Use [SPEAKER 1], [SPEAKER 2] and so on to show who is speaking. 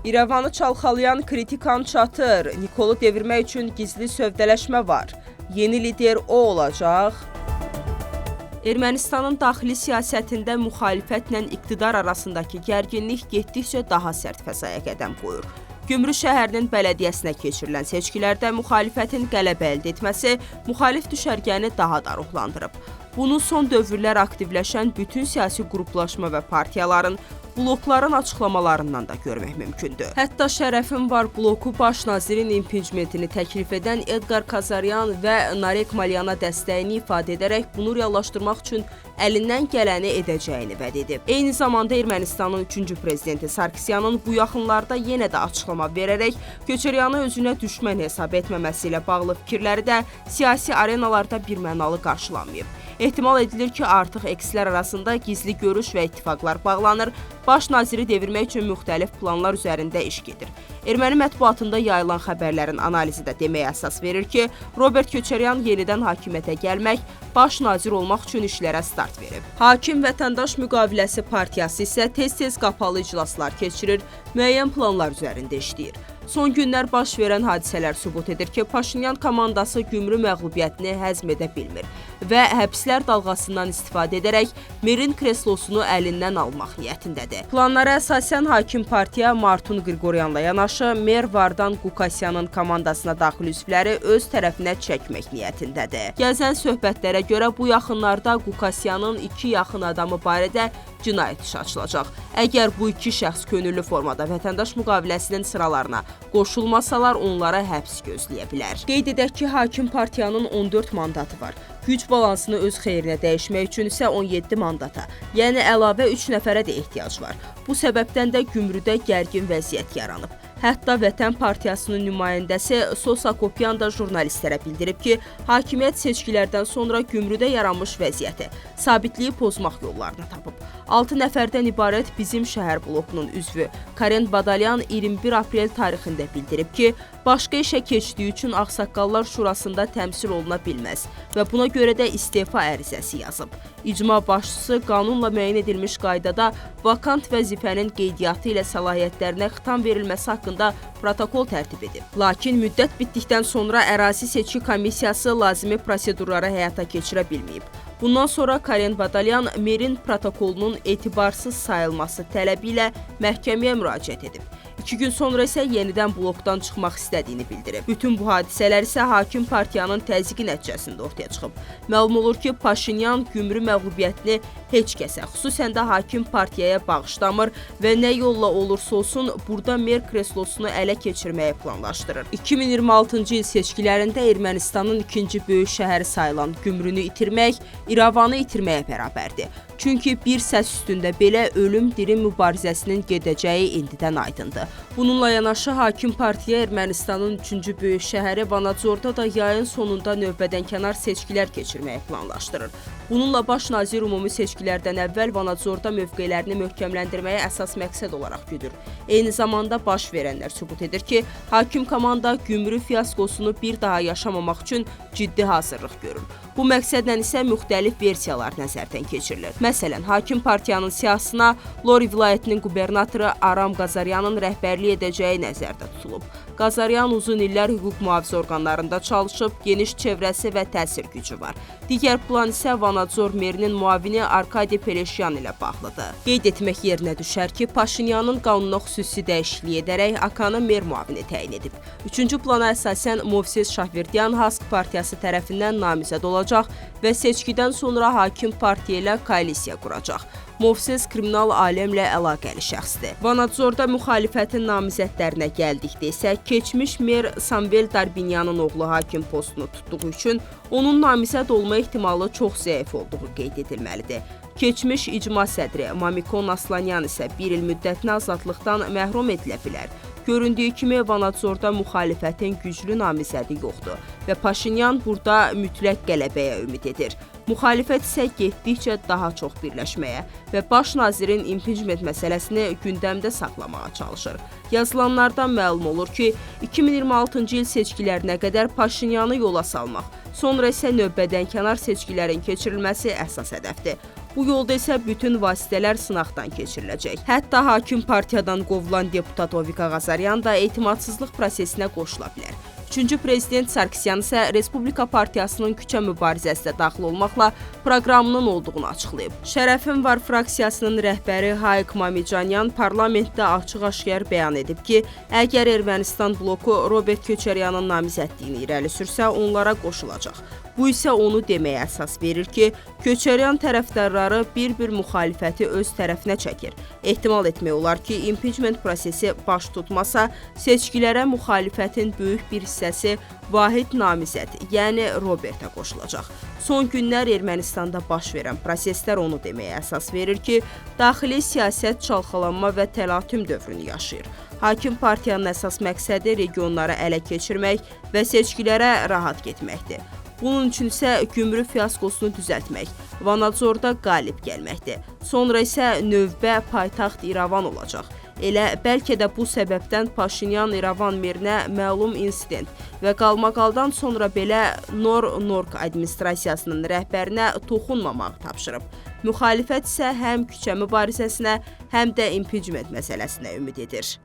[SPEAKER 1] İrəvanı çalxalayan kritik an çatır. Nikolu devirmək üçün gizli sövdələşmə var. Yeni lider o olacaq. Ermənistanın daxili siyasətində müxalifətlə iqtidar arasındakı gərginlik getdikcə daha sərt fəzaya qədəm qoyur. Gümrü şəhərinin bələdiyyəsinə keçirilən seçkilərdə müxalifətin qələbə əldə etməsi müxalif düşərgəni daha da ruhlandırıb. Bunu son dövrlər aktivləşən bütün siyasi qruplaşma və partiyaların, blokların açıqlamalarından da görmək mümkündür. Hətta Şərəfin var bloku baş nazirin impiçmentini təklif edən Edgar Kazaryan və Narek Malyana dəstəyini ifadə edərək bunu reallaşdırmaq üçün əlindən gələni edəcəyini vəd edib. Eyni zamanda Ermənistanın 3-cü prezidenti Sarkisyanın bu yaxınlarda yenə də açıqlama verərək Köçəryanı özünə düşmən hesab etməməsi ilə bağlı fikirləri də siyasi arenalarda birmənalı qarşılanmayıb. Ehtimal edilir ki, artıq ekslər arasında gizli görüş və ittifaqlar bağlanır, baş naziri devirmək üçün müxtəlif planlar üzərində iş gedir. Erməni mətbuatında yayılan xəbərlərin analizi də deməyə əsas verir ki, Robert Köçəryan yenidən hakimiyyətə gəlmək, baş nazir olmaq üçün işlərə start verib. Hakim Vətəndaş Müqaviləsi Partiyası isə tez-tez qapalı iclaslar keçirir, müəyyən planlar üzərində işləyir. Son günlər baş verən hadisələr sübut edir ki, Paşinyan komandası Gümrü məğlubiyyətini həzm edə bilmir və həbslər dalğasından istifadə edərək merin kreslosunu əlindən almaq niyyətindədir. Planlara əsasən hakim partiya Martun Qriqoryanla yanaşı mer Vardan Qukasyanın komandasına daxil üzvləri öz tərəfinə çəkmək niyyətindədir. Gəzən söhbətlərə görə bu yaxınlarda Qukasyanın 2 yaxın adamı barədə cinayət işi açılacaq. Əgər bu 2 şəxs könüllü formada vətəndaş müqaviləsinin sıralarına qoşulmasalar, onlara həbs gözləyə bilər. Qeyd edək ki, hakim partiyanın 14 mandatı var. Güc balansını öz xeyrinə dəyişmək üçün isə 17 mandata, yəni əlavə 3 nəfərə də ehtiyac var. Bu səbəbdən də Gümrüdə gərgin vəziyyət yaranıb. Hətta Vətən Partiyasının nümayəndəsi Sosa Kopyan da jurnalistlərə bildirib ki, hakimiyyət seçkilərdən sonra Gümrüdə yaranmış vəziyyəti sabitliyi pozmaq yollarını tapıb. 6 nəfərdən ibarət bizim şəhər blokunun üzvü Karen Badalyan 21 aprel tarixində bildirib ki, başqa işə keçdiyi üçün Ağsaqqallar Şurasında təmsil oluna bilməz və buna görə də istefa ərizəsi yazıb. İcma başçısı qanunla müəyyən edilmiş qaydada vakant vəzifənin qeydiyyatı ilə səlahiyyətlərinə xitam verilməsi haqqında protokol tərtib edib. Lakin müddət bitdikdən sonra ərazi seçki komissiyası lazımi prosedurları həyata keçirə bilməyib. Bundan sonra Karen Badalyan merin protokolunun etibarsız sayılması tələbi ilə məhkəməyə müraciət edib. 2 gün sonra isə yenidən blokdan çıxmaq istədiyini bildirib. Bütün bu hadisələr isə hakim partiyanın təzyiqi nəticəsində ortaya çıxıb. Məlum olur ki, Paşinyan Gümrü məğlubiyyətini heç kəsə, xüsusən də hakim partiyaya bağışlamır və nə yolla olursa olsun burada mer kreslosunu ələ keçirməyə planlaşdırır. 2026-cı il seçkilərində Ermənistanın ikinci böyük şəhəri sayılan Gümrünü itirmək, İrəvanı itirməyə bərabərdir. Çünki bir səs üstündə belə ölüm-dirim mübarizəsinin gedəcəyi indidən aydındır. Bununla yanaşı hakim partiya Ermənistanın 3-cü böyük şəhəri Vanadzorda da yayın sonunda növbədənkənar seçkilər keçirməyə planlaşdırır. Bununla baş nazir ümumi seçkilərdən əvvəl Vanadzorda mövqelərini möhkəmləndirməyə əsas məqsəd olaraq güdür. Eyni zamanda baş verənlər sübut edir ki, hakim komanda Gümrü fiyaskosunu bir daha yaşamamaq üçün ciddi hazırlıq görür. Bu məqsədlə isə müxtəlif versiyalar nəzərdən keçirilir. Məsələn, hakim partiyanın siyasına Lori vilayətinin qubernatoru Aram Qazaryanın rəhbərlik edəcəyi nəzərdə tutulub. Qazaryan uzun illər hüquq mühafizə orqanlarında çalışıb, geniş çevrəsi və təsir gücü var. Digər plan isə Vanadzor merinin müavini Arkadi Peleşyan ilə bağlıdır. Qeyd etmək yerinə düşər ki, Paşinyanın qanuna xüsusi dəyişiklik edərək Akanı mer müavini təyin edib. 3-cü plana əsasən Movses Şahverdyan Hask partiyası tərəfindən namizəd olacaq və seçkidən sonra hakim partiya ilə koalisiya quracaq. Movses kriminal aləmlə əlaqəli şəxsdir. Vanadzorda müxalifətin namizədlərinə gəldikdə isə keçmiş mer Samvel Darbinyanın oğlu hakim postunu tutduğu üçün onun namizəd olma ehtimalı çox zəif olduğu qeyd edilməlidir. Keçmiş icma sədri Mamikon Aslanyan isə 1 il müddətinə azadlıqdan məhrum edilə bilər. Göründüyü kimi Vanadzorda müxalifətin güclü namizədi yoxdur və Paşinyan burada mütləq qələbəyə ümid edir. Müxalifət isə getdikcə daha çox birləşməyə və baş nazirin impiçment məsələsini gündəmdə saxlamağa çalışır. Yazılanlardan məlum olur ki, 2026-cı il seçkilərinə qədər Paşinyanı yola salmaq, sonra isə növbədənkənar seçkilərin keçirilməsi əsas hədəfdir. Bu yolda isə bütün vasitələr sınaqdan keçiriləcək. Hətta hakim partiyadan qovulan deputat Ovik Ağazaryan da etimadsızlıq prosesinə qoşula bilər. Üçüncü prezident Sarkisyan isə Respublika Partiyasının küçə mübarizəsinə daxil olmaqla proqramının olduğunu açıqlayıb. Şərəfim var fraksiyasının rəhbəri Hayk Mamicanyan parlamentdə açıq-aşkar bəyan edib ki, əgər Ermənistan bloku Robert Köçəryanın namizədliyini irəli sürsə, onlara qoşulacaq. Bu isə onu deməyə əsas verir ki, Köçəryan tərəfdarları bir-bir müxalifəti öz tərəfinə çəkir. Ehtimal etmək olar ki, impeachment prosesi baş tutmasa, seçkilərə müxalifətin böyük bir hissəsi vahid namizəd, yəni Robertə qoşulacaq. Son günlər Ermənistanda baş verən proseslər onu deməyə əsas verir ki, daxili siyasət çalxalanma və təlatüm dövrünü yaşayır. Hakim partiyanın əsas məqsədi regionları ələ keçirmək və seçkilərə rahat getməkdir. Bunun üçün isə gümrük fiaskosunu düzəltmək, Vanadzorda qalib gəlməkdir. Sonra isə növbə paytaxt İrəvan olacaq. Elə bəlkə də bu səbəbdən Paşinyan İrəvan merinə məlum insident və qalmaqaldan sonra belə Norq administrasiyasının rəhbərinə toxunmamağı tapşırıb. Müxalifət isə həm küçə mübarizəsinə, həm də impeachment məsələsinə ümid edir.